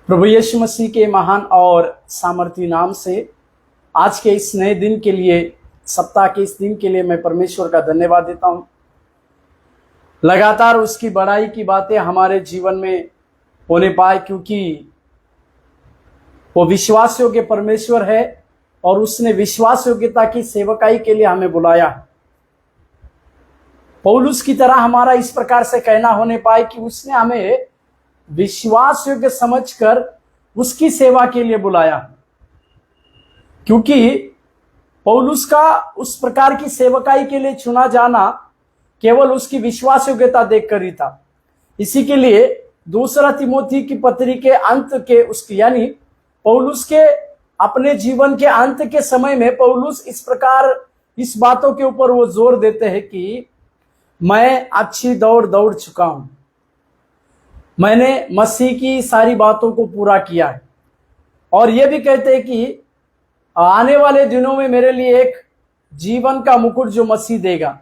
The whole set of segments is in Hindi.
प्रभु यीशु मसीह के महान और सामर्थी नाम से आज के इस नए दिन के लिए, सप्ताह के इस दिन के लिए मैं परमेश्वर का धन्यवाद देता हूं। लगातार उसकी बड़ाई की बातें हमारे जीवन में होने पाए, क्योंकि वो विश्वास योग्य परमेश्वर है और उसने विश्वास योग्यता की सेवकाई के लिए हमें बुलाया है। पौलुस की तरह हमारा इस प्रकार से कहना होने पाए कि उसने हमें विश्वास योग्य समझकर उसकी सेवा के लिए बुलाया, क्योंकि पौलुस का उस प्रकार की सेवकाई के लिए चुना जाना केवल उसकी विश्वास योग्यता देखकर ही था। इसी के लिए दूसरा तिमोथी की पत्री के अंत के उसकी यानी पौलुस के अपने जीवन के अंत के समय में पौलुस इस प्रकार इस बातों के ऊपर वो जोर देते हैं कि मैं अच्छी दौड़ दौड़ चुका हूं, मैंने मसीह की सारी बातों को पूरा किया है। और ये भी कहते हैं कि आने वाले दिनों में मेरे लिए एक जीवन का मुकुट जो मसीह देगा।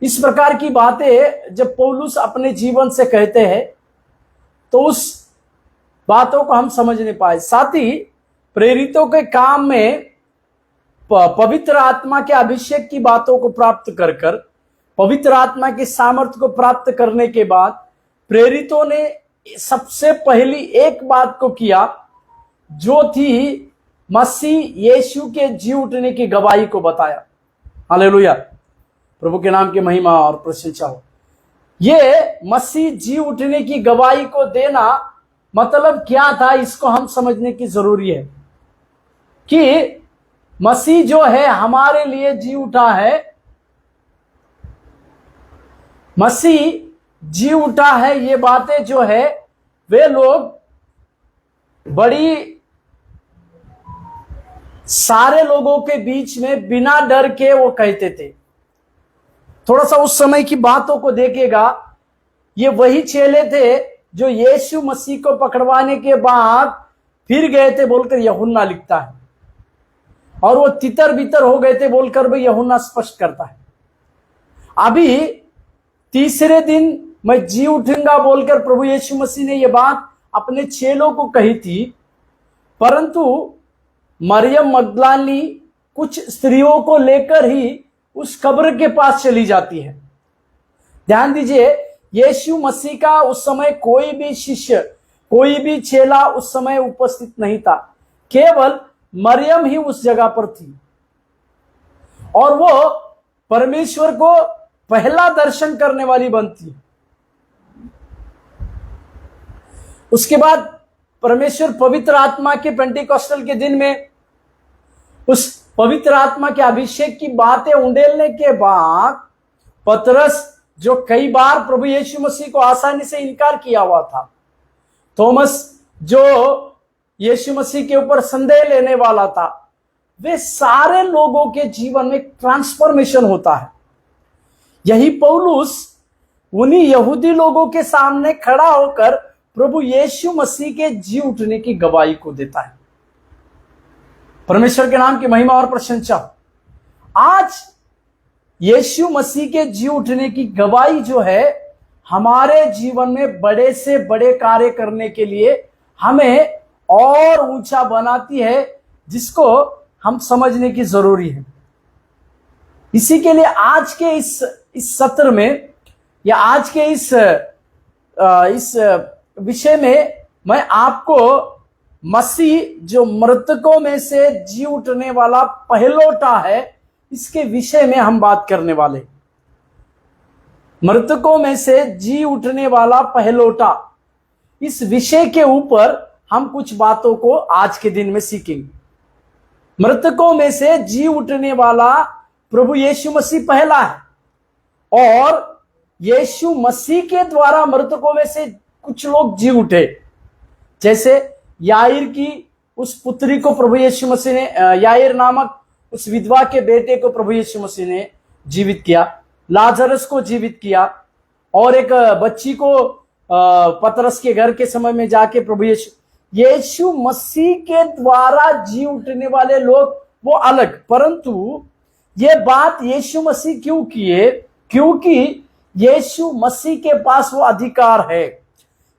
इस प्रकार की बातें जब पौलुस अपने जीवन से कहते हैं तो उस बातों को हम समझ नहीं पाए। साथ ही प्रेरितों के काम में पवित्र आत्मा के अभिषेक की बातों को प्राप्त कर कर पवित्र आत्मा की सामर्थ्य को प्राप्त करने के बाद प्रेरितों ने सबसे पहली एक बात को किया, जो थी मसीह यीशु के जी उठने की गवाही को बताया। हालेलुया, प्रभु के नाम की महिमा और प्रशंसा हो। ये मसीह जी उठने की गवाही को देना मतलब क्या था, इसको हम समझने की जरूरी है कि मसीह जो है हमारे लिए जी उठा है, मसीह जी उठा है। ये बातें जो है वे लोग बड़ी सारे लोगों के बीच में बिना डर के वो कहते थे। थोड़ा सा उस समय की बातों को देखेगा, ये वही चेले थे जो यीशु मसीह को पकड़वाने के बाद फिर गए थे बोलकर यूहन्ना लिखता है, और वो तितर बितर हो गए थे बोलकर भी यूहन्ना स्पष्ट करता है। अभी तीसरे दिन मैं जी उठूंगा बोलकर प्रभु यीशु मसीह ने यह बात अपने चेलों को कही थी, परंतु मरियम मगदलानी कुछ स्त्रियों को लेकर ही उस कब्र के पास चली जाती है। ध्यान दीजिए, यीशु मसीह का उस समय कोई भी शिष्य, कोई भी चेला उस समय उपस्थित नहीं था, केवल मरियम ही उस जगह पर थी। और वो परमेश्वर को पहला दर्शन करने वाली बनती। उसके बाद परमेश्वर पवित्र आत्मा के पेंटिकॉस्टल के दिन में उस पवित्र आत्मा के अभिषेक की बातें उंडेलने के बाद पतरस, जो कई बार प्रभु यीशु मसीह को आसानी से इनकार किया हुआ था, थॉमस जो यीशु मसीह के ऊपर संदेह लेने वाला था, वे सारे लोगों के जीवन में ट्रांसफॉर्मेशन होता है। यही पौलुस उन्हीं यहूदी लोगों के सामने खड़ा होकर प्रभु यीशु मसीह के जी उठने की गवाही को देता है। परमेश्वर के नाम की महिमा और प्रशंसा। आज यीशु मसीह के जी उठने की गवाही जो है हमारे जीवन में बड़े से बड़े कार्य करने के लिए हमें और ऊंचा बनाती है, जिसको हम समझने की जरूरी है। इसी के लिए आज के इस सत्र में या आज के इस विषय में मैं आपको मसीह जो मृतकों में से जी उठने वाला पहलौठा है, इसके विषय में हम बात करने वाले। मृतकों में से जी उठने वाला पहलौठा, इस विषय के ऊपर हम कुछ बातों को आज के दिन में सीखेंगे। मृतकों में से जी उठने वाला प्रभु यीशु मसीह पहला है, और यीशु मसीह के द्वारा मृतकों में से कुछ लोग जी उठे। जैसे याईर की उस पुत्री को प्रभु यीशु मसीह ने, याईर नामक उस विधवा के बेटे को प्रभु यीशु मसीह ने जीवित किया, लाजरस को जीवित किया, और एक बच्ची को पतरस के घर के समय में जाके प्रभु यीशु मसीह के द्वारा जी उठने वाले लोग वो अलग। परंतु ये बात यीशु मसीह क्यों किए? क्योंकि यीशु मसीह के पास वो अधिकार है।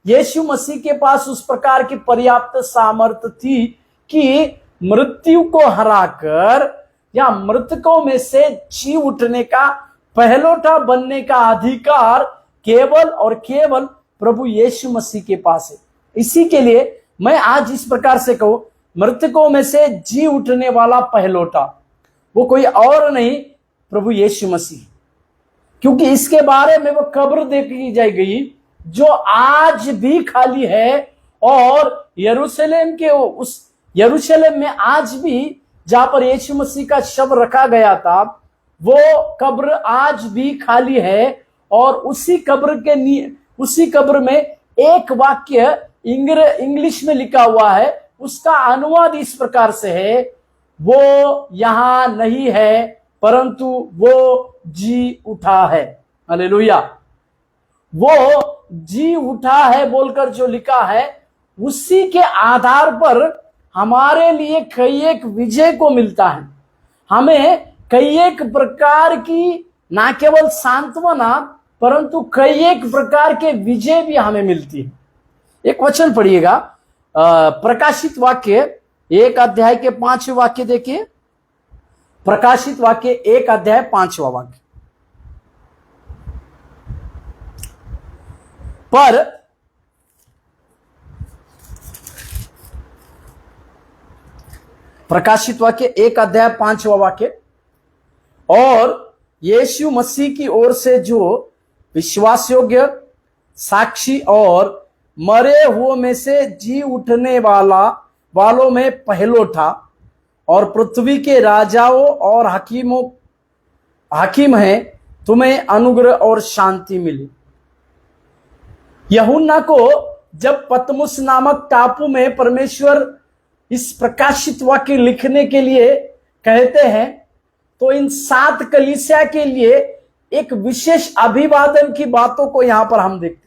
यीशु मसीह के पास उस प्रकार की पर्याप्त सामर्थ्य थी कि मृत्यु को हराकर या मृतकों में से जी उठने का पहलौठा बनने का अधिकार केवल और केवल प्रभु यीशु मसीह के पास है। इसी के लिए मैं आज इस प्रकार से कहूं, मृतकों में से जी उठने वाला पहलौठा वो कोई और नहीं, प्रभु यीशु मसीह, क्योंकि इसके बारे में वो कब्र देखी जाई गई जो आज भी खाली है, और यरूशलेम के उस यरूशलेम में आज भी जहां पर यीशु मसीह का शव रखा गया था वो कब्र आज भी खाली है। और उसी कब्र में एक वाक्य इंग्लिश में लिखा हुआ है, उसका अनुवाद इस प्रकार से है, वो यहां नहीं है परंतु वो जी उठा है। हालेलुया। वो जी उठा है बोलकर जो लिखा है, उसी के आधार पर हमारे लिए कई एक विजय को मिलता है। हमें कई एक प्रकार की ना केवल सांत्वना परंतु कई एक प्रकार के विजय भी हमें मिलती है। एक वचन पढ़िएगा, प्रकाशित वाक्य 1 अध्याय के 5वें वाक्य देखिए। प्रकाशित वाक्य 1 अध्याय 5वां वाक्य। पर प्रकाशित वाक्य 1 अध्याय 5वां वाक्य, और यीशु मसीह की ओर से जो विश्वास योग्य साक्षी और मरे हुए में से जी उठने वालों में पहलौठा और पृथ्वी के राजाओं और हाकिम हैं, तुम्हें अनुग्रह और शांति मिली। यूहन्ना को जब पतमुस नामक टापू में परमेश्वर इस प्रकाशित वाक्य लिखने के लिए कहते हैं तो इन 7 कलीसिया के लिए एक विशेष अभिवादन की बातों को यहां पर हम देखते हैं।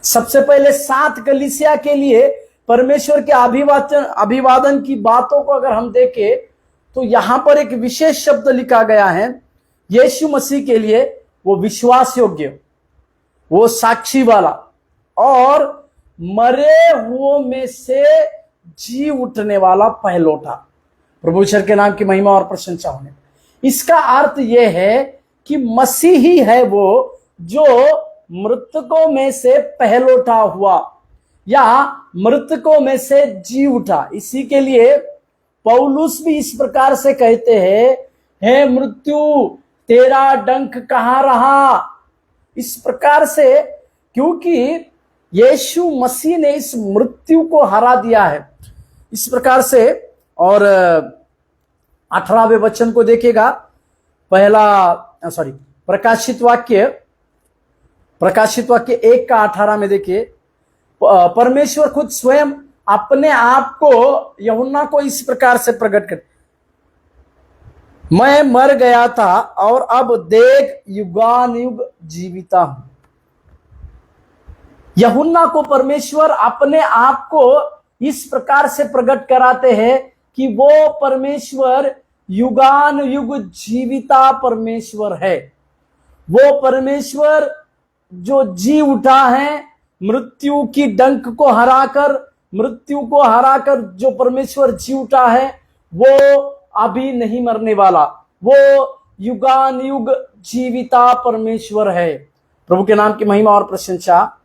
सबसे पहले 7 कलीसिया के लिए परमेश्वर के अभिवादन की बातों को अगर हम देखें तो यहां पर एक विशेष शब्द लिखा गया है यीशु मसीह के लिए, वो विश्वास योग्य, वो साक्षी वाला और मरे हुओं में से जी उठने वाला पहलौठा। प्रभु ईश्वर के नाम की महिमा और प्रशंसा होने। इसका अर्थ यह है कि मसीह ही है वो जो मृतकों में से पहलौठा हुआ या मृतकों में से जी उठा। इसी के लिए पौलुस भी इस प्रकार से कहते हैं, हे मृत्यु तेरा डंक कहां रहा। इस प्रकार से, क्योंकि यीशु मसीह ने इस मृत्यु को हरा दिया है। इस प्रकार से, और 18वें वचन को देखेगा, प्रकाशित वाक्य 1 का 18 में देखिए, परमेश्वर खुद स्वयं अपने आप को यूहन्ना को इस प्रकार से प्रकट कर, मैं मर गया था और अब देख युगानुयुग जीविता हूं। यूहन्ना को परमेश्वर अपने आप को इस प्रकार से प्रकट कराते हैं कि वो परमेश्वर युगानुयुग जीविता परमेश्वर है। वो परमेश्वर जो जी उठा है, मृत्यु की डंक को हराकर जो परमेश्वर जी उठा है वो अभी नहीं मरने वाला, वो युगानुयुग जीविता परमेश्वर है। प्रभु के नाम की महिमा और प्रशंसा।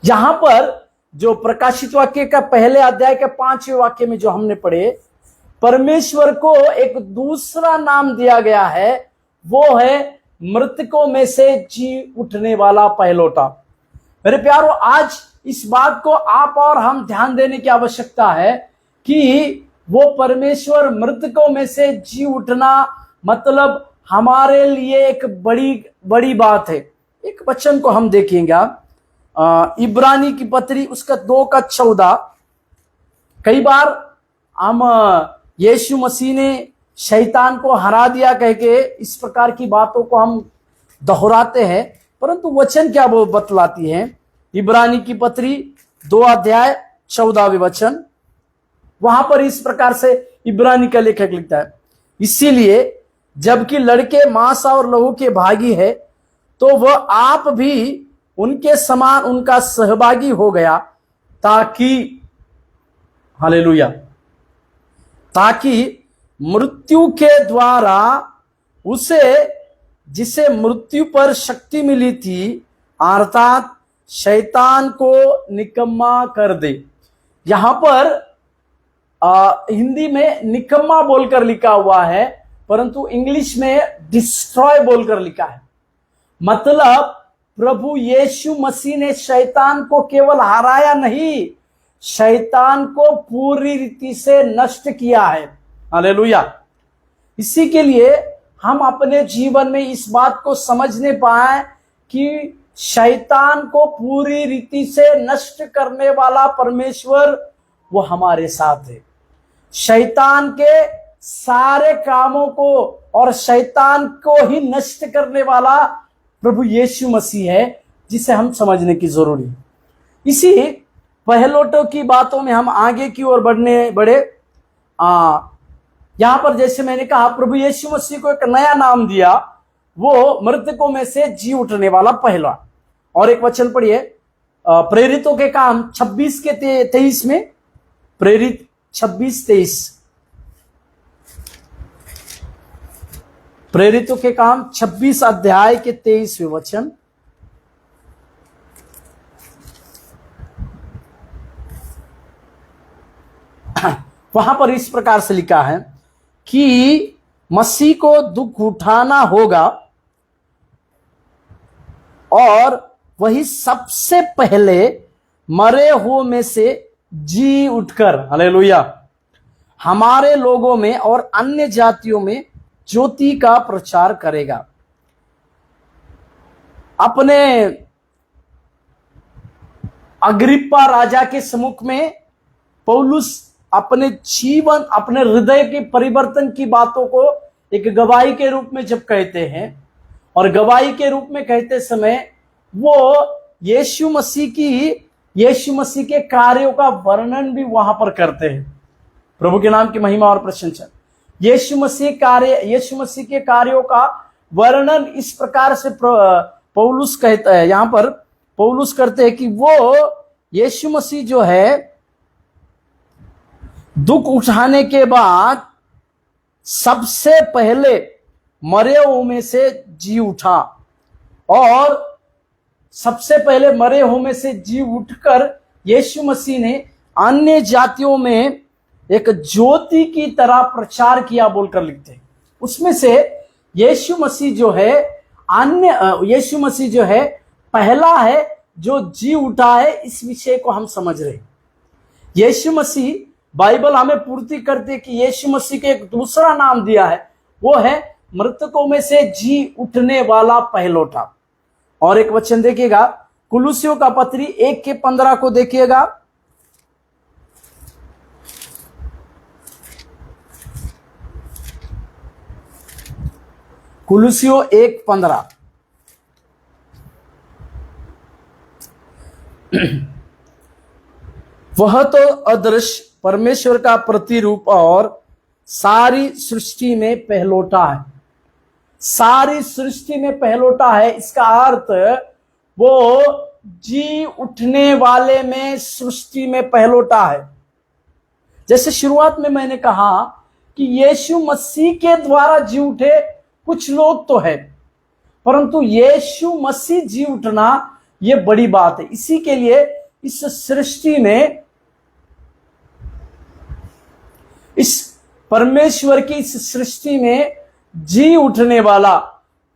यहां पर जो प्रकाशित वाक्य का पहले अध्याय के 5वें वाक्य में जो हमने पढ़े, परमेश्वर को एक दूसरा नाम दिया गया है, वो है मृतकों में से जी उठने वाला पहलौठा। मेरे प्यारो, आज इस बात को आप और हम ध्यान देने की आवश्यकता है कि वो परमेश्वर मृतकों में से जी उठना मतलब हमारे लिए एक बड़ी बात है। एक वचन को हम देखेंगे, इब्रानी की पत्री उसका 2 का 14। कई बार हम यीशु मसीह ने शैतान को हरा दिया कह के इस प्रकार की बातों को हम दोहराते हैं, परंतु वचन क्या वो बतलाती है। इब्रानी की पत्री 2 अध्याय 14वें वचन, वहां पर इस प्रकार से इब्रानी का लेखक लिखता है, इसीलिए जबकि लड़के मांस और लहू के भागी है तो वह आप भी उनके समान उनका सहभागी हो गया, ताकि हालेलुया, ताकि मृत्यु के द्वारा उसे, जिसे मृत्यु पर शक्ति मिली थी, अर्थात शैतान को निकम्मा कर दे। यहां पर हिंदी में निकम्मा बोलकर लिखा हुआ है, परंतु इंग्लिश में डिस्ट्रॉय बोलकर लिखा है। मतलब प्रभु यीशु मसीह ने शैतान को केवल हराया नहीं, शैतान को पूरी रीति से नष्ट किया है। हालेलुया। इसी के लिए हम अपने जीवन में इस बात को समझने पाए कि शैतान को पूरी रीति से नष्ट करने वाला परमेश्वर वो हमारे साथ है। शैतान के सारे कामों को और शैतान को ही नष्ट करने वाला प्रभु यीशु मसीह है, जिसे हम समझने की जरूरी है। इसी पहलोटों की बातों में हम आगे की ओर बढ़े। यहां पर जैसे मैंने कहा, प्रभु यीशु मसीह को एक नया नाम दिया, वो मृतकों में से जी उठने वाला पहला। और एक वचन पढ़िए, प्रेरितों के काम 26 के 23 में, प्रेरित 26-23, प्रेरितों के काम 26 अध्याय के 23वें वचन। वहां पर इस प्रकार से लिखा है कि मसीह को दुख उठाना होगा और वही सबसे पहले मरे हुए में से जी उठकर, हालेलुया, हमारे लोगों में और अन्य जातियों में ज्योति का प्रचार करेगा। अपने अग्रिप्पा राजा के सम्मुख में पौलुस अपने जीवन, अपने हृदय के परिवर्तन की बातों को एक गवाही के रूप में जब कहते हैं, और गवाही के रूप में कहते समय वो यीशु मसीह के कार्यों का वर्णन भी वहां पर करते हैं। प्रभु के नाम की महिमा और प्रशंसा। यीशु मसीह के कार्यों का वर्णन इस प्रकार से पौलुस कहता है, यहां पर पौलुस करते हैं कि वो यीशु मसीह जो है दुख उठाने के बाद सबसे पहले मरे हुए में से जी उठा, और सबसे पहले मरे हुए में से जी उठकर यीशु मसीह ने अन्य जातियों में एक ज्योति की तरह प्रचार किया बोलकर लिखते हैं। उसमें से यीशु मसीह जो है पहला है जो जी उठा है। इस विषय को हम समझ रहे हैं। यीशु मसीह, बाइबल हमें पूर्ति करते कि यीशु मसीह के एक दूसरा नाम दिया है, वो है मृतकों में से जी उठने वाला पहलोठा। और एक वचन देखिएगा, कुलुसियों का पत्री 1:15 को देखिएगा। कुलुसियों 1:15। वह तो अदृश्य परमेश्वर का प्रतिरूप और सारी सृष्टि में पहलोटा है। सारी सृष्टि में पहलोटा है, इसका अर्थ वो जी उठने वाले में, सृष्टि में पहलोटा है। जैसे शुरुआत में मैंने कहा कि यीशु मसीह के द्वारा जी उठे कुछ लोग तो है, परंतु यीशु मसीह जी उठना ये बड़ी बात है। इसी के लिए इस सृष्टि में, इस परमेश्वर की इस सृष्टि में जी उठने वाला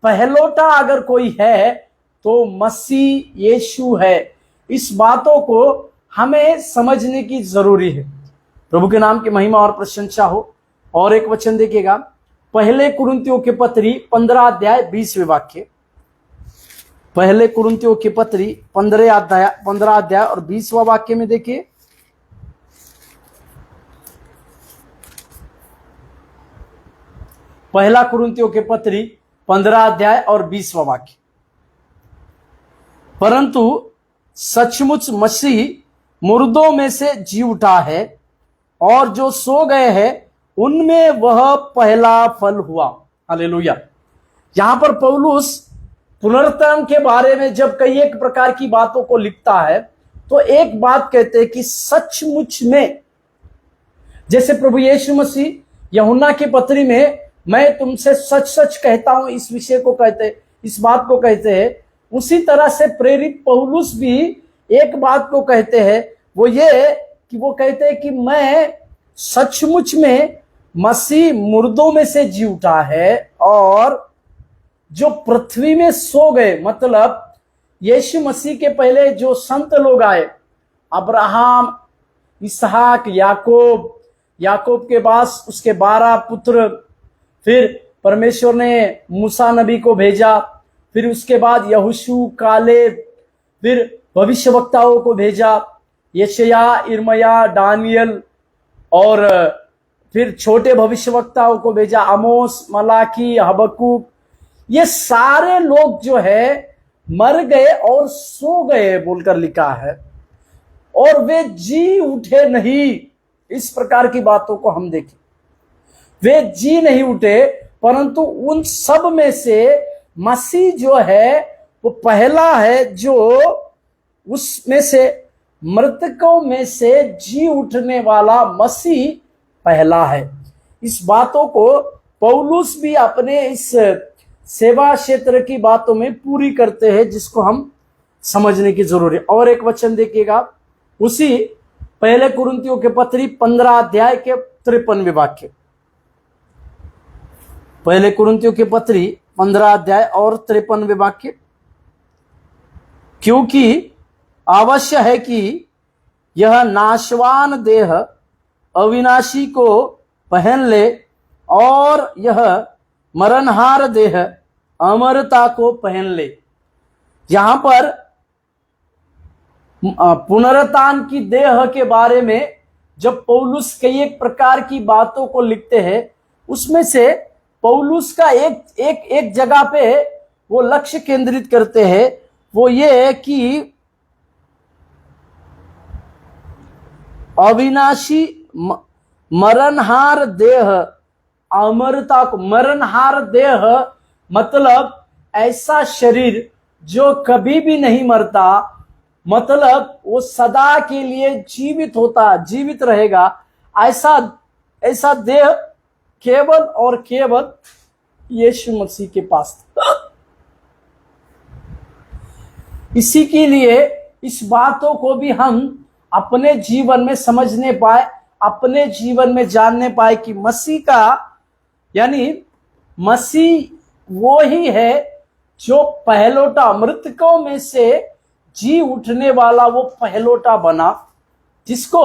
पहलोटा अगर कोई है तो मसीह यीशु है। इस बातों को हमें समझने की जरूरी है। प्रभु के नाम की महिमा और प्रशंसा हो। और एक वचन देखिएगा, पहले कुरिन्थियों के पत्री 15 अध्याय 20वें वाक्य। पहले कुरिन्थियों की पत्री 15 अध्याय और 20वां वाक्य में देखिए, पहला कुरिन्थियों के पत्री 15 अध्याय और 20वां वाक्य। परंतु सचमुच मसीह मुर्दों में से जी उठा है, और जो सो गए हैं उनमें वह पहला फल हुआ। हालेलुया। यहां पर पौलुस पुनरुत्थान के बारे में जब कई एक प्रकार की बातों को लिखता है तो एक बात कहते हैं कि सचमुच में, जैसे प्रभु यीशु मसीह यूहन्ना की पत्री में मैं तुमसे सच सच कहता हूं इस विषय को कहते, इस बात को कहते हैं, उसी तरह से प्रेरित पौलुस भी एक बात को कहते हैं, वो ये कि वो कहते हैं कि मैं सचमुच में मसीह मुर्दों में से जी उठा है और जो पृथ्वी में सो गए, मतलब यीशु मसीह के पहले जो संत लोग आए, अब्राहम, इसहाक, याकूब, याकूब के बाद उसके 12 पुत्र, फिर परमेश्वर ने मूसा नबी को भेजा, फिर उसके बाद यहोशू, कालेब, फिर भविष्यवक्ताओं को भेजा, यशायाह, यिर्मयाह, दानियल, और फिर छोटे भविष्यवक्ताओं को भेजा, आमोस, मलाकी, हबक्कूक। ये सारे लोग जो है मर गए और सो गए बोलकर लिखा है, और वे जी उठे नहीं। इस प्रकार की बातों को हम देखें, वे जी नहीं उठे, परंतु उन सब में से मसीह जो है वो पहला है जो उसमें से मृतकों में से जी उठने वाला मसीह पहला है। इस बातों को पौलुस भी अपने इस सेवा क्षेत्र की बातों में पूरी करते हैं, जिसको हम समझने की जरूरत है। और एक वचन देखिएगा, उसी पहले कुरिन्थियों के पत्री 15 अध्याय के 53वें वाक्य, पहले कुरिन्थियों के पत्री 15 अध्याय और 53वें वाक्य, क्योंकि आवश्यक है कि यह नाशवान देह अविनाशी को पहन ले और यह मरणहार देह अमरता को पहन ले। यहां पर पुनरुत्थान की देह के बारे में जब पौलुस कई एक प्रकार की बातों को लिखते हैं, उसमें से पौलुस का एक जगह पे वो लक्ष्य केंद्रित करते हैं, वो ये है कि अविनाशी मरणहार देह अमरता को, मरणहार देह मतलब ऐसा शरीर जो कभी भी नहीं मरता, मतलब वो सदा के लिए जीवित होता, जीवित रहेगा, ऐसा देह केवल और केवल यीशु मसीह के पास था। इसी के लिए इस बातों को भी हम अपने जीवन में समझने पाए, अपने जीवन में जानने पाए कि मसीह का, यानी मसीह वो ही है जो पहलोटा, मृतकों में से जी उठने वाला वो पहलोटा बना, जिसको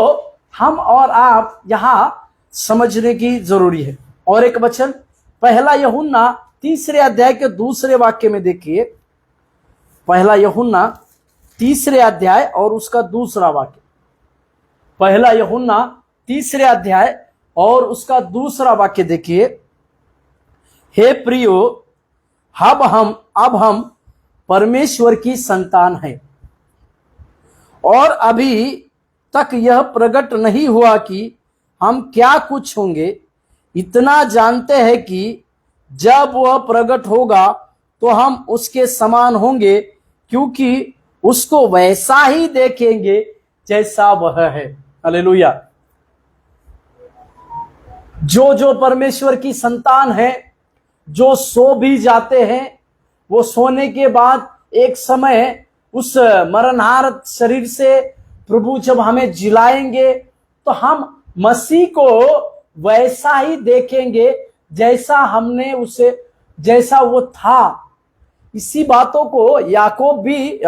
हम और आप यहां समझने की जरूरी है। और एक वचन पहला यूहन्ना 3 अध्याय के 2 वाक्य में देखिए, पहला यूहन्ना 3 अध्याय और उसका 2 वाक्य, पहला यूहन्ना 3 अध्याय और उसका 2 वाक्य देखिए। हे प्रियो, अब हम परमेश्वर की संतान हैं और अभी तक यह प्रकट नहीं हुआ कि हम क्या कुछ होंगे। इतना जानते हैं कि जब वह प्रकट होगा तो हम उसके समान होंगे, क्योंकि उसको वैसा ही देखेंगे जैसा वह है। हालेलुया। जो परमेश्वर की संतान है, जो सो भी जाते हैं, वो सोने के बाद एक समय उस मरणहार शरीर से प्रभु जब हमें जिलाएंगे तो हम मसीह को वैसा ही देखेंगे जैसा हमने उसे, जैसा वो था। इसी बातों को याकूब भी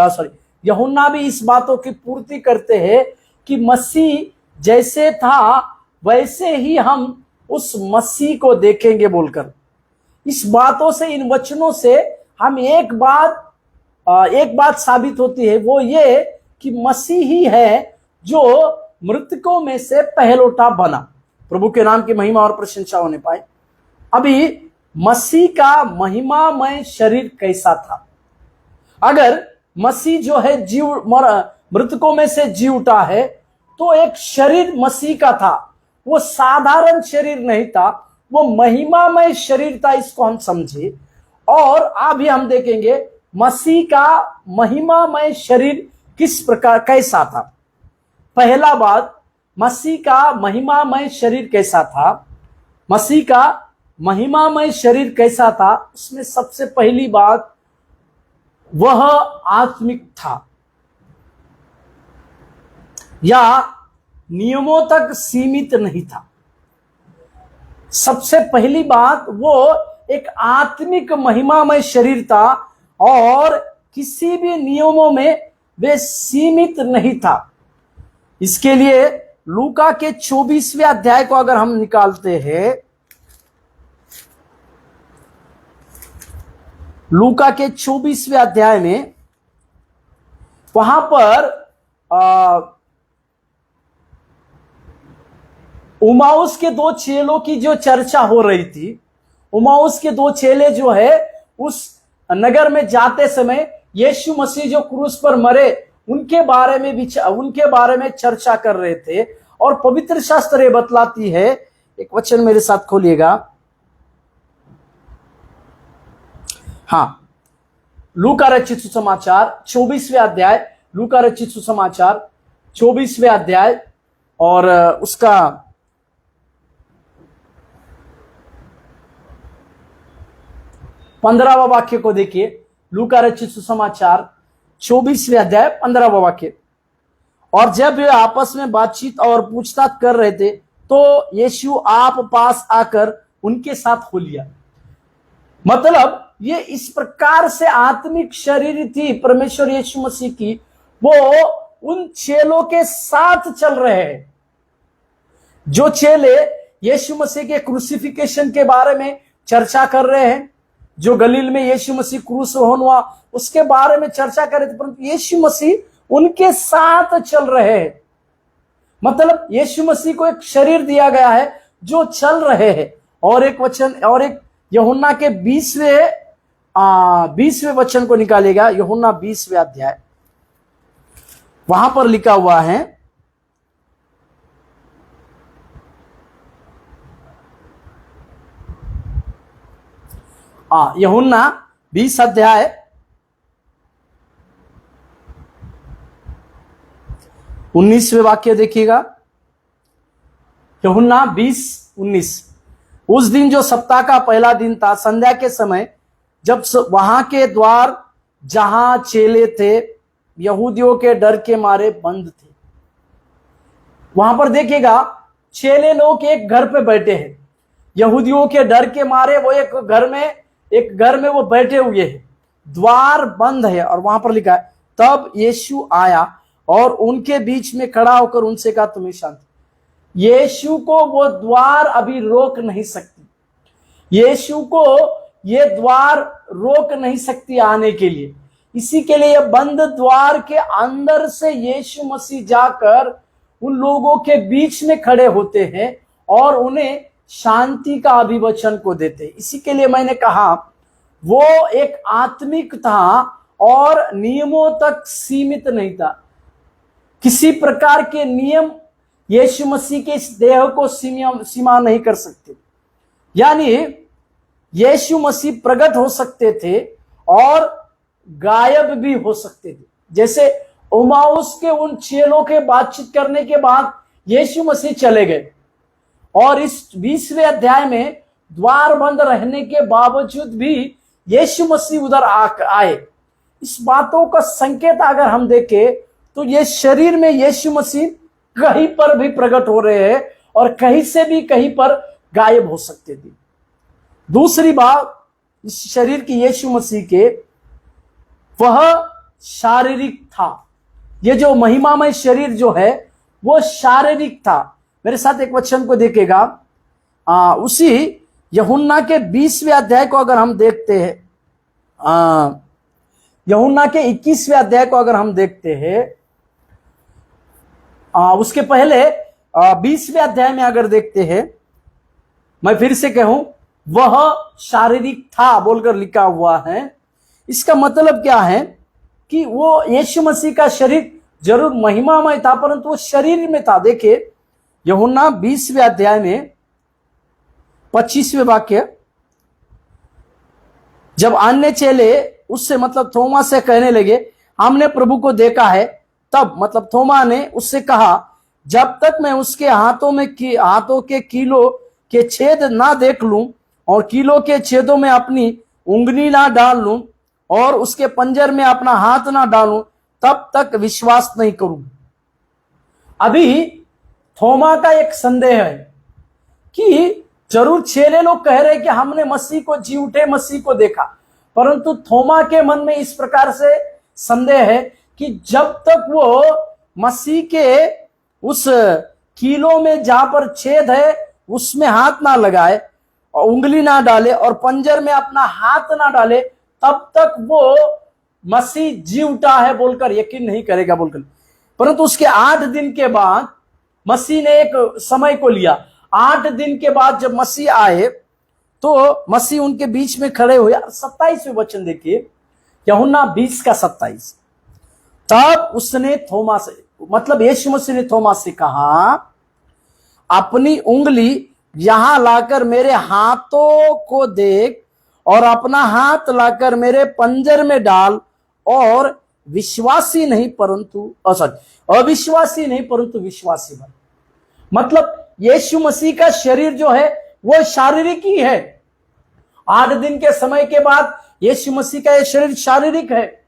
यूहन्ना भी इस बातों की पूर्ति करते हैं कि मसीह जैसे था वैसे ही हम उस मसीह को देखेंगे बोलकर। इस बातों से, इन वचनों से हम एक बात साबित होती है, वो ये कि मसीह ही है जो मृतकों में से पहलोटा बना। प्रभु के नाम की महिमा और प्रशंसा होने पाए। अभी मसीह का महिमामय शरीर कैसा था? अगर मसीह जो है मृतकों में से जी उठा है, तो एक शरीर मसीह का था, वो साधारण शरीर नहीं था, वो महिमामय शरीर था। इसको हम समझे। और अभी हम देखेंगे मसीह का महिमामय शरीर किस प्रकार कैसा था। पहला बात, मसीह का महिमामय शरीर कैसा था। मसीह का महिमामय शरीर कैसा था, उसमें सबसे पहली बात, वह आत्मिक था या नियमों तक सीमित नहीं था। सबसे पहली बात, वो एक आत्मिक महिमामय शरीर था और किसी भी नियमों में वे सीमित नहीं था। इसके लिए लूका के 24वें अध्याय को अगर हम निकालते हैं, लूका के 24वें अध्याय में, वहां पर उमाउस के दो चेलों की जो चर्चा हो रही थी। उमाउस के दो चेले जो है उस नगर में जाते समय यीशु मसीह जो क्रूस पर मरे उनके बारे में चर्चा कर रहे थे। और पवित्र शास्त्र ये बतलाती है, एक वचन मेरे साथ खोलिएगा। हाँ, लूका रचित सुसमाचार 24वें अध्याय, लूका रचित सुसमाचार 24वें अध्याय और उसका 15वां वाक्य को देखिए। लूका रचित सुसमाचार 24वें अध्याय 15वां वाक्य। और जब वे आपस में बातचीत और पूछताछ कर रहे थे तो यीशु आप पास आकर उनके साथ हो लिया। मतलब ये इस प्रकार से आत्मिक शरीर थी परमेश्वर यीशु मसीह की, वो उन चेलों के साथ चल रहे हैं। जो चेले यीशु मसीह के क्रूसिफिकेशन के बारे में चर्चा कर रहे हैं, जो गलील में यीशु मसीह क्रूस रोहन हुआ उसके बारे में चर्चा कर रहे थे, परंतु यीशु मसीह उनके साथ चल रहे हैं। मतलब यीशु मसीह को एक शरीर दिया गया है जो चल रहे हैं। और एक वचन, और एक यूहन्ना के 20वें वचन को निकालेगा। यूहन्ना 20वें अध्याय, वहां पर लिखा हुआ है, यूहन्ना 20 अध्याय 19वें वाक्य देखिएगा। यूहन्ना 20:19। उस दिन जो सप्ताह का पहला दिन था, संध्या के समय, जब वहां के द्वार जहां चेले थे यहूदियों के डर के मारे बंद थे। वहां पर देखिएगा, चेले लोग एक घर पे बैठे हैं। यहूदियों के डर के मारे वो एक घर में वो बैठे हुए हैं, द्वार बंद है। और वहां पर लिखा है, तब यीशु आया और उनके बीच में खड़ा होकर उनसे कहा, तुम्हें शांति। यीशु को वो द्वार अभी रोक नहीं सकती। यीशु को ये द्वार रोक नहीं सकती आने के लिए। इसी के लिए बंद द्वार के अंदर से यीशु मसीह जाकर उन लोगों के बीच में खड़े होते हैं और उन्हें शांति का अभिवचन को देते। इसी के लिए मैंने कहा वो एक आत्मिक था और नियमों तक सीमित नहीं था। किसी प्रकार के नियम यीशु मसीह के इस देह को सीमा नहीं कर सकते। यानी यीशु मसीह प्रकट हो सकते थे और गायब भी हो सकते थे। जैसे उमाउस के उन चेलों के बातचीत करने के बाद यीशु मसीह चले गए और इस 20वें अध्याय में द्वार बंद रहने के बावजूद भी यीशु मसीह उधर आए। इस बातों का संकेत अगर हम देखें तो ये शरीर में यीशु मसीह कहीं पर भी प्रकट हो रहे हैं और कहीं से भी कहीं पर गायब हो सकते थे। दूसरी बात, इस शरीर की यीशु मसीह के, वह शारीरिक था। ये जो महिमामय शरीर जो है वो शारीरिक था। मेरे साथ एक वचन को देखेगा, उसी यूहन्ना के 20वें अध्याय को अगर हम देखते हैं, यूहन्ना के 21वें अध्याय को अगर हम देखते हैं, उसके पहले 20वें अध्याय में अगर देखते हैं, मैं फिर से कहूं, वह शारीरिक था बोलकर लिखा हुआ है। इसका मतलब क्या है कि वो यीशु मसीह का शरीर जरूर महिमामय था परंतु वो शरीर में था। देखिए यूहन्ना 20वें अध्याय में 25वें वाक्य, जब अन्य चेले उससे मतलब थोमा से कहने लगे, हमने प्रभु को देखा है। तब मतलब थोमा ने उससे कहा, जब तक मैं उसके हाथों के कीलों के छेद ना देख लूं और कीलों के छेदों में अपनी उंगली ना डाल लूं और उसके पंजर में अपना हाथ ना डालूं, तब तक विश्वास नहीं करूं। अभी थोमा का एक संदेह है कि जरूर चेले लोग कह रहे कि हमने मसीह को, जी उठे मसीह को देखा, परंतु थोमा के मन में इस प्रकार से संदेह है कि जब तक वो मसीह के उस कीलों में जहां पर छेद है उसमें हाथ ना लगाए और उंगली ना डाले और पंजर में अपना हाथ ना डाले, तब तक वो मसीह जी उठा है बोलकर यकीन नहीं करेगा बोलकर। परंतु उसके 8 दिन के बाद मसीह ने एक समय को लिया। 8 दिन के बाद जब मसीह आए तो मसीह उनके बीच में खड़े हुए। 27वें वचन देखिए, यूहन्ना 20:27। तब उसने थोमा से, मतलब यीशु मसीह ने थोमा से कहा, अपनी उंगली यहां लाकर मेरे हाथों को देख और अपना हाथ लाकर मेरे पंजर में डाल और अविश्वासी नहीं परंतु विश्वासी बन। मतलब यीशु मसीह का शरीर जो है वो शारीरिक ही है। 8 दिन के समय के बाद यीशु मसीह का यह शरीर शारीरिक है।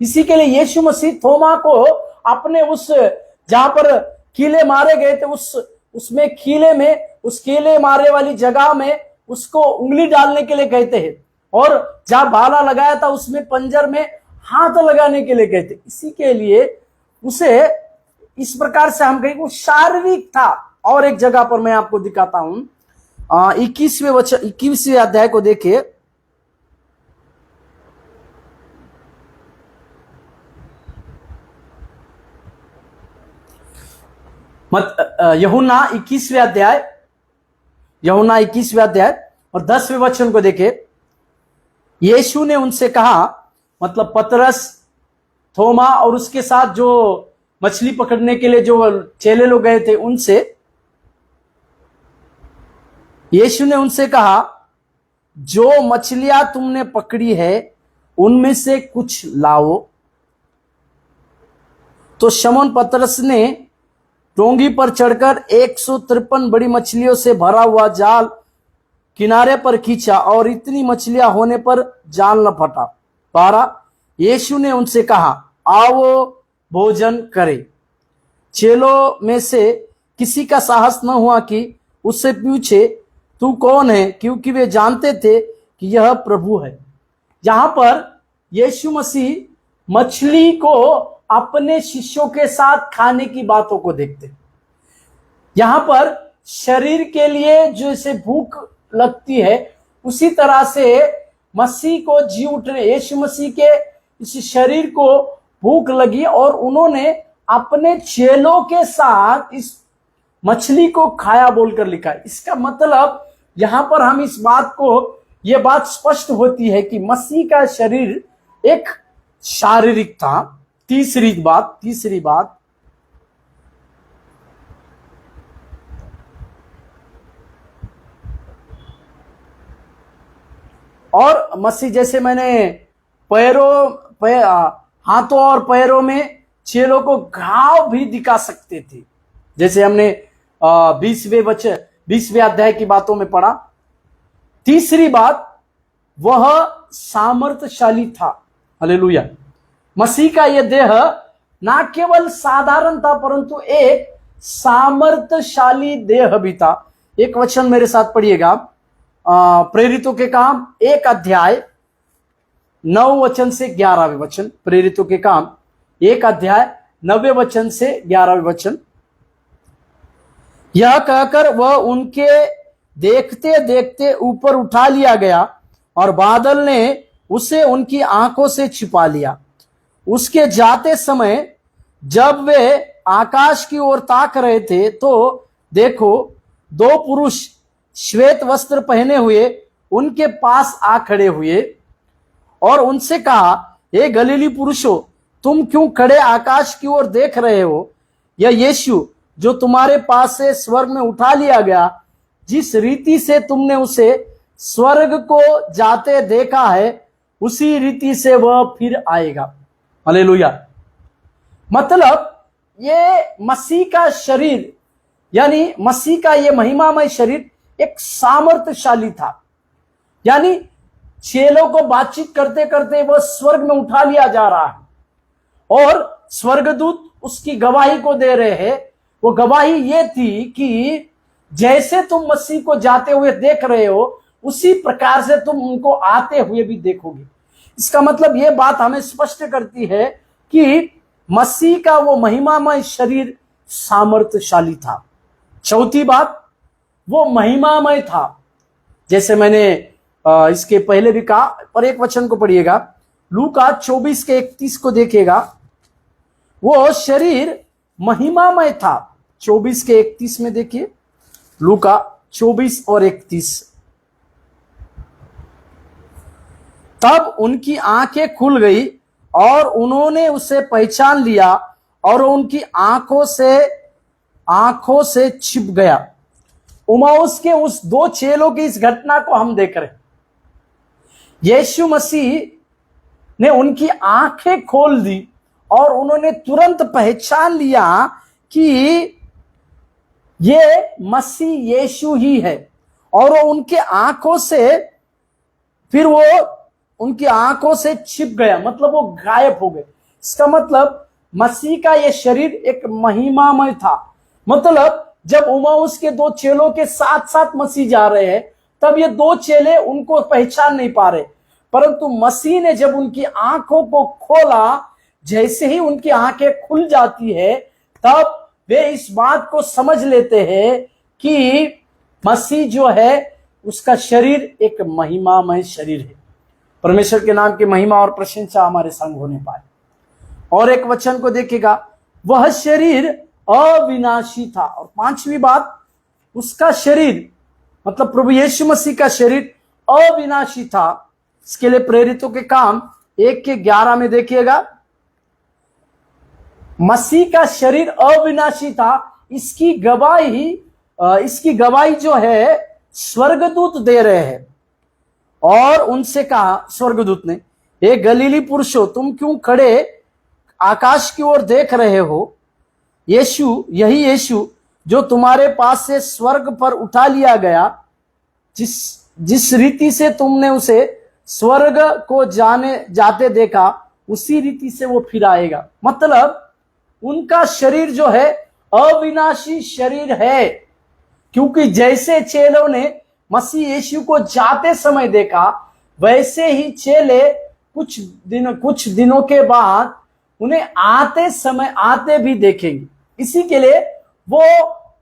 इसी के लिए यीशु मसीह थोमा को अपने उस जहां पर कीले मारे गए थे उसमें कीले में, उस कीले मारे वाली जगह में उसको उंगली डालने के लिए कहते हैं और जहां भाला लगाया था उसमें पंजर में हाथ लगाने के लिए कहते। इसी के लिए उसे इस प्रकार से हम कहें वो शारीरिक था। और एक जगह पर मैं आपको दिखाता हूं, 21वें अध्याय को देखिए। यूहन्ना 21वें अध्याय और 10वें वचन को देखिए। यीशु ने उनसे कहा, मतलब पतरस, थोमा और उसके साथ जो मछली पकड़ने के लिए जो चेले लोग गए थे उनसे, यीशु ने उनसे कहा, जो मछलियां तुमने पकड़ी है उनमें से कुछ लाओ। तो शमौन पतरस ने डोंगी पर चढ़कर 153 बड़ी मछलियों से भरा हुआ जाल किनारे पर खींचा और इतनी मछलियां होने पर जाल न फटा। 12, यीशु ने उनसे कहा, आओ भोजन करें। चेलों में से किसी का साहस न हुआ कि उससे पूछे, तू कौन है, क्योंकि वे जानते थे कि यह प्रभु है। यहां पर यीशु मसीह मछली को अपने शिष्यों के साथ खाने की बातों को देखते। यहां पर शरीर के लिए जैसे भूख लगती है उसी तरह से मसीह को जी उठने, यीशु मसीह के इस शरीर को भूख लगी और उन्होंने अपने चेलों के साथ इस मछली को खाया बोलकर लिखा है। इसका मतलब यहां पर हम इस बात को, यह बात स्पष्ट होती है कि मसीह का शरीर एक शारीरिक था। तीसरी बात और मसीह, जैसे मैंने हाथों और पैरों में चेलों को घाव भी दिखा सकते थे, जैसे हमने 20वें अध्याय की बातों में पढ़ा। तीसरी बात, वह सामर्थ्यशाली था। हालेलुया। मसीह का यह देह ना केवल साधारण था परंतु एक सामर्थ्यशाली देह भी था। एक वचन मेरे साथ पढ़िएगा, प्रेरितों के काम 1 अध्याय 9 वचन से 11वें वचन। प्रेरितों के काम 1 अध्याय 9वें वचन से 11वें वचन। यह कहकर वह उनके देखते देखते ऊपर उठा लिया गया और बादल ने उसे उनकी आंखों से छिपा लिया। उसके जाते समय जब वे आकाश की ओर ताक रहे थे तो देखो, 2 पुरुष श्वेत वस्त्र पहने हुए उनके पास आ खड़े हुए और उनसे कहा, हे गलीली पुरुषों, तुम क्यों खड़े आकाश की ओर देख रहे हो? यह यीशु जो तुम्हारे पास से स्वर्ग में उठा लिया गया, जिस रीति से तुमने उसे स्वर्ग को जाते देखा है, उसी रीति से वह फिर आएगा। हालेलुया। मतलब ये मसीह का शरीर, यानी मसीह का ये महिमामय शरीर एक सामर्थ्यशाली था। यानी चेलों को बातचीत करते करते वह स्वर्ग में उठा लिया जा रहा है और स्वर्गदूत उसकी गवाही को दे रहे हैं। वो गवाही ये थी कि जैसे तुम मसीह को जाते हुए देख रहे हो, उसी प्रकार से तुम उनको आते हुए भी देखोगे। इसका मतलब ये बात हमें स्पष्ट करती है कि मसीह का वो महिमामय शरीर सामर्थ्यशाली था। चौथी बात, वो महिमामय था। जैसे मैंने इसके पहले भी कहा, पर एक वचन को पढ़िएगा, लूका 24 के 31 को देखिएगा। वो शरीर महिमामय था। 24 के 31 में देखिए, लूका 24 और 31। तब उनकी आंखें खुल गई और उन्होंने उसे पहचान लिया और उनकी आंखों से छिप गया। उमाउस के उस दो चेलों की इस घटना को हम देख रहे हैं। यीशु मसीह ने उनकी आंखें खोल दी और उन्होंने तुरंत पहचान लिया कि ये मसीह यीशु ही है। और वो उनके आंखों से, फिर वो उनकी आंखों से छिप गया, मतलब वो गायब हो गए। इसका मतलब मसीह का ये शरीर एक महिमामय था। मतलब जब उमाउस के दो चेलों के साथ साथ मसीह जा रहे हैं, तब ये दो चेले उनको पहचान नहीं पा रहे, परंतु मसीह ने जब उनकी आंखों को खोला, जैसे ही उनकी आंखें खुल जाती है, तब वे इस बात को समझ लेते हैं कि मसीह जो है उसका शरीर एक महिमामय शरीर है। परमेश्वर के नाम की महिमा और प्रशंसा हमारे संग होने पाए। और एक वचन को देखिएगा, वह शरीर अविनाशी था। और पांचवी बात, उसका शरीर मतलब प्रभु यीशु मसीह का शरीर अविनाशी था। इसके लिए प्रेरितों के काम 1 के 11 में देखिएगा, मसीह का शरीर अविनाशी था। इसकी गवाही जो है स्वर्गदूत दे रहे हैं। और उनसे कहा स्वर्गदूत ने, हे गलीली पुरुषों, तुम क्यों खड़े आकाश की ओर देख रहे हो? यही यीशु जो तुम्हारे पास से स्वर्ग पर उठा लिया गया, जिस रीति से तुमने उसे स्वर्ग को जाते देखा, उसी रीति से वो फिर आएगा। मतलब उनका शरीर जो है अविनाशी शरीर है, क्योंकि जैसे चेलों ने मसीह यीशु को जाते समय देखा, वैसे ही चेले कुछ दिनों के बाद उन्हें आते भी देखेंगे। इसी के लिए वो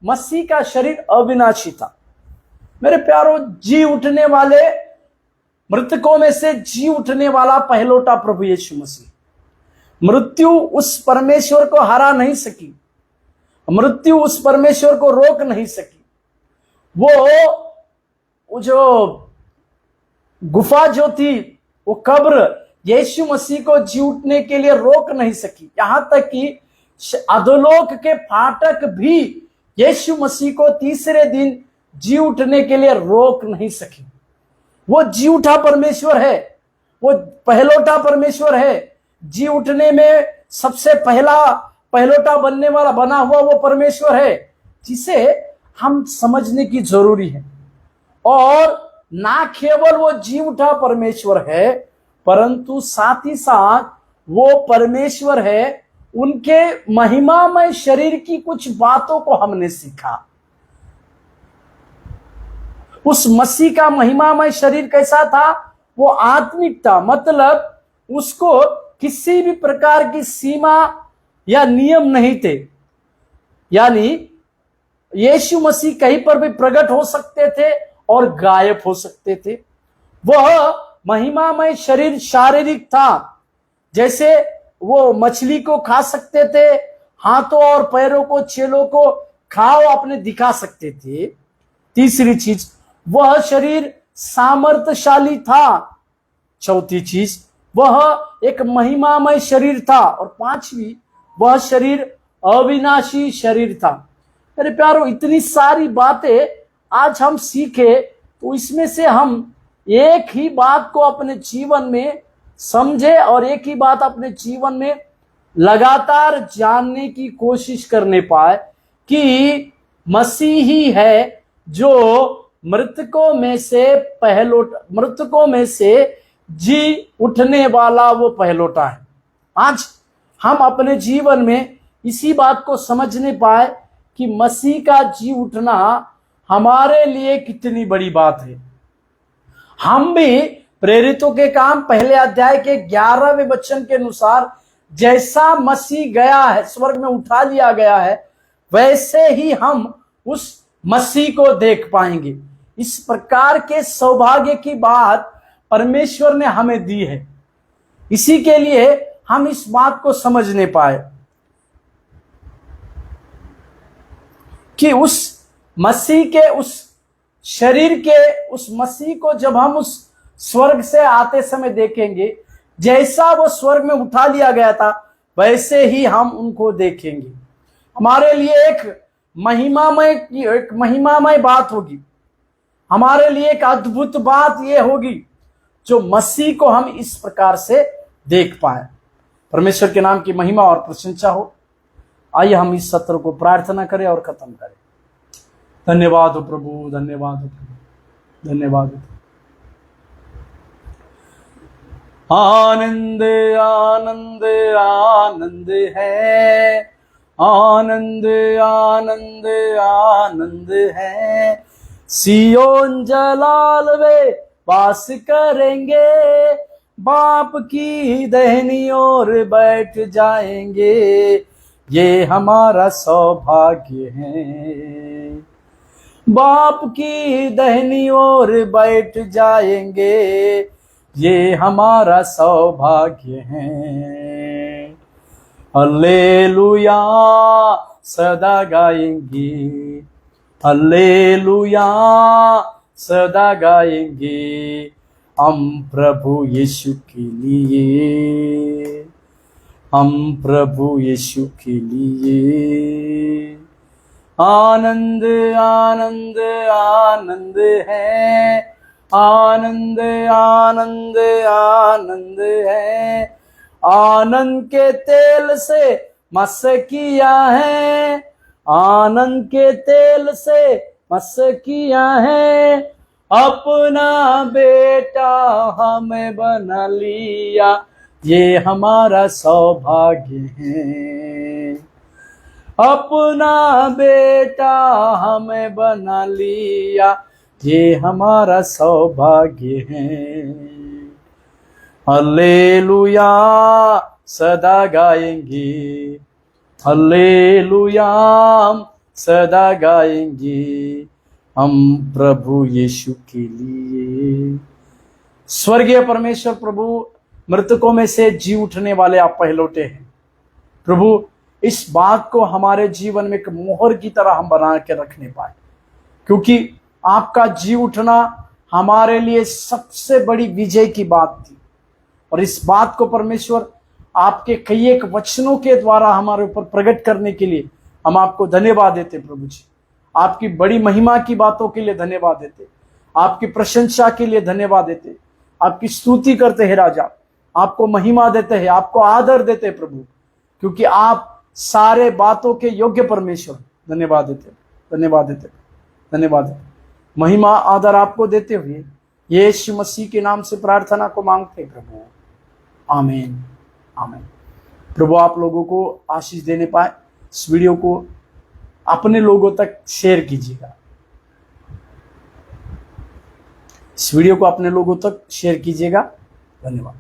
मसीह का शरीर अविनाशी था। मेरे प्यारों, जी उठने वाले, मृतकों में से जी उठने वाला पहलौठा प्रभु यीशु मसीह। मृत्यु उस परमेश्वर को हरा नहीं सकी, मृत्यु उस परमेश्वर को रोक नहीं सकी। वो जो गुफा जो थी, वो कब्र यीशु मसीह को जी उठने के लिए रोक नहीं सकी। यहां तक कि अधोलोक के फाटक भी यीशु मसीह को तीसरे दिन जी उठने के लिए रोक नहीं सकी। वो जी उठा परमेश्वर है, वो पहलौठा परमेश्वर है। जी उठने में सबसे पहलौठा बना हुआ वो परमेश्वर है, जिसे हम समझने की जरूरी है। और ना केवल वो जी उठा परमेश्वर है, परंतु साथ ही साथ वो परमेश्वर है। उनके महिमामय शरीर की कुछ बातों को हमने सीखा। उस मसीह का महिमामय शरीर कैसा था? वो आत्मिक था। मतलब उसको किसी भी प्रकार की सीमा या नियम नहीं थे। यानी यीशु मसीह कहीं पर भी प्रकट हो सकते थे और गायब हो सकते थे। वह महिमामय शरीर शारीरिक था। जैसे वो मछली को खा सकते थे, हाथों और पैरों को, चेलों को खाओ अपने दिखा सकते थे। तीसरी चीज, वह शरीर सामर्थ्यशाली था। चौथी चीज, वह एक महिमामय शरीर था। और पांचवी, वह शरीर अविनाशी शरीर था। मेरे प्यारों, इतनी सारी बातें आज हम सीखे, तो इसमें से हम एक ही बात को अपने जीवन में समझे और एक ही बात अपने जीवन में लगातार जानने की कोशिश करने पाए कि मसीह ही है जो मृतकों में से जी उठने वाला वो पहलौठा है। आज हम अपने जीवन में इसी बात को समझने पाए कि मसीह का जी उठना हमारे लिए कितनी बड़ी बात है। हम भी प्रेरितों के काम पहले अध्याय के 11वें वचन के अनुसार जैसा मसीह गया है, स्वर्ग में उठा लिया गया है, वैसे ही हम उस मसीह को देख पाएंगे। इस प्रकार के सौभाग्य की बात परमेश्वर ने हमें दी है। इसी के लिए हम इस बात को समझने पाए कि उस मसीह के, उस शरीर के, उस मसीह को जब हम उस स्वर्ग से आते समय देखेंगे, जैसा वो स्वर्ग में उठा लिया गया था वैसे ही हम उनको देखेंगे। हमारे लिए एक महिमामय बात होगी, हमारे लिए एक अद्भुत बात यह होगी जो मसीह को हम इस प्रकार से देख पाए। परमेश्वर के नाम की महिमा और प्रशंसा हो। आइए हम इस सत्र को प्रार्थना करें और खत्म करें। धन्यवाद हो प्रभु, धन्यवाद हो प्रभु, धन्यवाद हो। आनंद आनंद आनंद है, आनंद आनंद आनंद है। सियोन जलाल वे वास करेंगे, बाप की दहनी ओर बैठ जाएंगे, ये हमारा सौभाग्य है। बाप की दहनी ओर बैठ जाएंगे, ये हमारा सौभाग्य है। हल्लेलुया सदा गाएंगे, हल्लेलुया सदा गाएंगे हम प्रभु यीशु के लिए, हम प्रभु यीशु के लिए। आनंद आनंद आनंद है, आनंद आनंद आनंद है। आनंद के तेल से मस किया है, आनंद के तेल से मस किया है। अपना बेटा हमें बना लिया, ये हमारा सौभाग्य है। अपना बेटा हमें बना लिया, ये हमारा सौभाग्य है। हल्लेलुया सदा गाएंगे, हल्लेलुया सदा गाएंगे हम प्रभु यीशु के लिए। स्वर्गीय परमेश्वर प्रभु, मृतकों में से जी उठने वाले आप पहलौठे हैं प्रभु। इस बात को हमारे जीवन में एक मोहर की तरह हम बना के रखने पाए, क्योंकि आपका जी उठना हमारे लिए सबसे बड़ी विजय की बात थी। और इस बात को परमेश्वर आपके कई एक वचनों के द्वारा हमारे ऊपर प्रकट करने के लिए हम आपको धन्यवाद देते प्रभु जी। आपकी बड़ी महिमा की बातों के लिए धन्यवाद देते, आपकी प्रशंसा के लिए धन्यवाद देते, आपकी स्तुति करते हैं राजा, आपको महिमा देते हैं, आपको आदर देते हैं प्रभु, क्योंकि आप सारे बातों के योग्य परमेश्वर। धन्यवाद देते, धन्यवाद देते, धन्यवाद देते। महिमा आदर आपको देते हुए यीशु मसीह के नाम से प्रार्थना को मांगते प्रभु, आमीन, आमीन। प्रभु आप लोगों को आशीष देने पाए। इस वीडियो को अपने लोगों तक शेयर कीजिएगा, इस वीडियो को अपने लोगों तक शेयर कीजिएगा। धन्यवाद।